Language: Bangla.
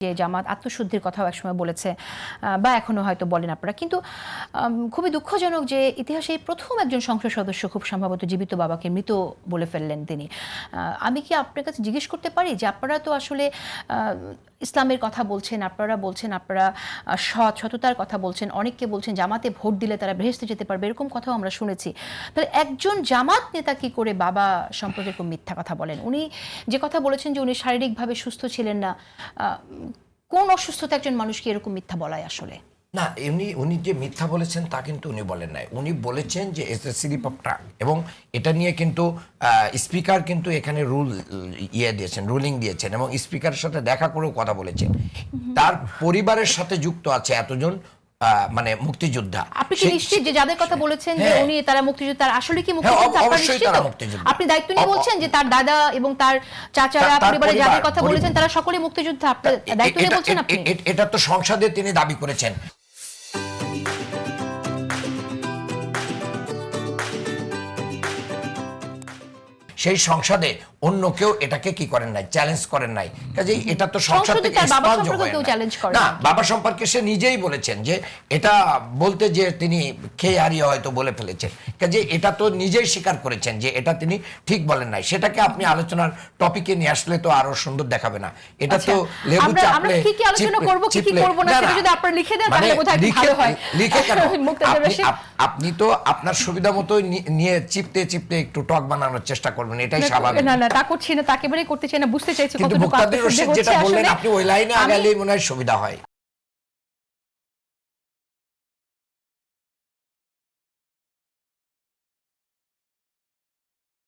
যে জামাত আত্মশুদ্ধির কথাও একসময় বলেছে বা এখনো হয়তো বলেন আপনারা, কিন্তু খুবই দুঃখজনক যে ইতিহাসে প্রথম একজন সংসদ সদস্য খুব সম্ভবত জীবিত বাবাকে মৃত বলে ফেললেন তিনি। আমি কি আপনার কাছে জিজ্ঞেস করতে পারি যে আপনারা তো আসলে ইসলামের কথা বলছেন, আপনারা বলছেন আপনারা সততার কথা বলছেন, অনেককে বলছেন জামাতে ভোট দিলে তারা বেহেশতে যেতে পারবে, এরকম কথাও আমরা শুনেছি। তাহলে একজন জামাত নেতা কি করে বাবা সম্পর্কে এরকম মিথ্যা কথা বলেন? উনি যে কথা বলেছেন যে উনি শারীরিকভাবে সুস্থ ছিলেন না, কোন অসুস্থতা একজন মানুষকে এরকম মিথ্যা বলায় আসলে? না, উনি যে মিথ্যা বলেছেন তা কিন্তু উনি বলেন নাই। উনি বলেছেন যে স্লিপ অফ টাং, এবং এটা নিয়ে কিন্তু স্পিকার কিন্তু এখানে রুলিং দিয়েছেন এবং স্পিকারের সাথে দেখা করেও কথা বলেছেন। তার পরিবারের সাথে যুক্ত আছে এতজন মানে মুক্তিযোদ্ধা। আপনি কি নিশ্চিত যে যাদের কথা বলেছেন যে উনি তারা মুক্তিযোদ্ধা, তারা আসলে কি মুক্তিযোদ্ধা? অবশ্যই তারা মুক্তিযোদ্ধা। আপনি দায়িত্ব নিয়ে বলছেন যে তার দাদা এবং তার চাচারা পরিবারে যাদের কথা বলেছেন তারা সকলে মুক্তিযোদ্ধা, আপনি দায়িত্ব নিয়ে বলছেন? আপনি এটা তো সংসদে তিনি দাবি করেছেন। সেই সংসদে অন্য কেউ এটাকে কি করেন নাই, চ্যালেঞ্জ করেন নাই। কাজেই এটা তো সংসদ থেকে না, বাবা সম্পর্কে সে নিজেই বলেছেন যে এটা বলতে যে তিনি খেয়ে হারিয়ে হয়তো বলে ফেলেছেন। কাজেই এটা তো নিজেই স্বীকার করেছেন যে এটা তিনি ঠিক বলেন নাই। সেটাকে আপনি আলোচনার টপিকে নিয়ে আসলে তো আরো সুন্দর দেখাবে না। এটা তো লেবু চাপলে কি আলোচনা করব কি করব না সেটা যদি আপনি লিখে দেন তাহলে বোধহয় ভালো হয়। লিখে কেন? আপনি তো আপনার সুবিধা মতো নিয়ে চিপতে চিপতে একটু টক বানানোর চেষ্টা করবেন, এটাই স্বাভাবিক। না তা করছি না, তা একেবারেই করতে চাই না, বুঝতে চাইছি কতটুকু যেটা বললেন আপনি ওই লাইনে আগালেই মনে হয় সুবিধা হয়।